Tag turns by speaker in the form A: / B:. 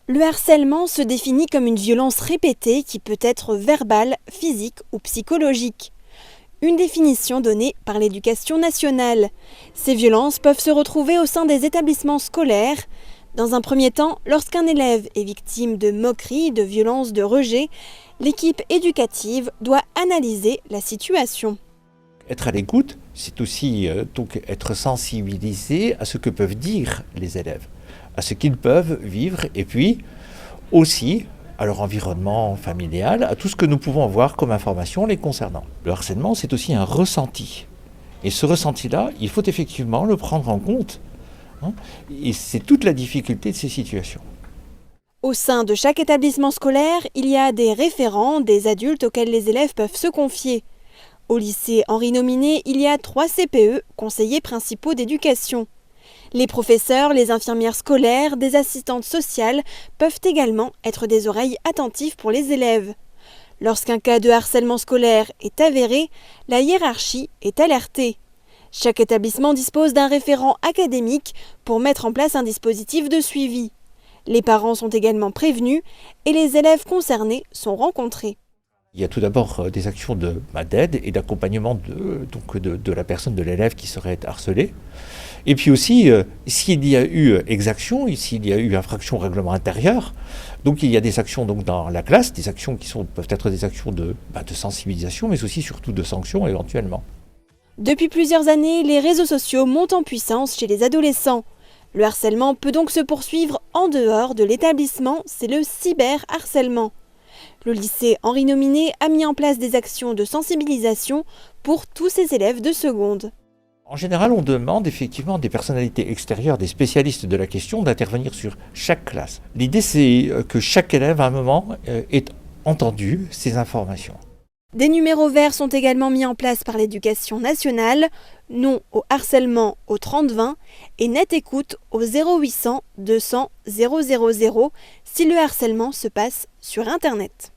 A: Le harcèlement se définit comme une violence répétée qui peut être verbale, physique ou psychologique. Une définition donnée par l'Éducation nationale. Ces violences peuvent se retrouver au sein des établissements scolaires. Dans un premier temps, lorsqu'un élève est victime de moqueries, de violences, de rejet, l'équipe éducative doit analyser la situation.
B: Être à l'écoute, c'est aussi donc être sensibilisé à ce que peuvent dire les élèves, à ce qu'ils peuvent vivre, et puis aussi à leur environnement familial, à tout ce que nous pouvons voir comme information les concernant. Le harcèlement, c'est aussi un ressenti. Et ce ressenti-là, il faut effectivement le prendre en compte. Et c'est toute la difficulté de ces situations.
A: Au sein de chaque établissement scolaire, il y a des référents, des adultes auxquels les élèves peuvent se confier. Au lycée Henri Nominé, il y a 3 CPE, conseillers principaux d'éducation. Les professeurs, les infirmières scolaires, des assistantes sociales peuvent également être des oreilles attentives pour les élèves. Lorsqu'un cas de harcèlement scolaire est avéré, la hiérarchie est alertée. Chaque établissement dispose d'un référent académique pour mettre en place un dispositif de suivi. Les parents sont également prévenus et les élèves concernés sont rencontrés.
B: Il y a tout d'abord des actions d'aide et d'accompagnement de la personne, de l'élève qui serait harcelé. Et puis aussi, s'il y a eu exaction, s'il y a eu infraction au règlement intérieur, donc il y a des actions donc, dans la classe, des actions qui peuvent être des actions de sensibilisation, mais aussi surtout de sanctions éventuellement.
A: Depuis plusieurs années, les réseaux sociaux montent en puissance chez les adolescents. Le harcèlement peut donc se poursuivre en dehors de l'établissement, c'est le cyberharcèlement. Le lycée Henri Nominé a mis en place des actions de sensibilisation pour tous ses élèves de seconde.
B: En général, on demande effectivement des personnalités extérieures, des spécialistes de la question, d'intervenir sur chaque classe. L'idée, c'est que chaque élève, à un moment, ait entendu ces informations.
A: Des numéros verts sont également mis en place par l'Éducation nationale, non au harcèlement au 3020 et net écoute au 0800 200 000 si le harcèlement se passe sur Internet.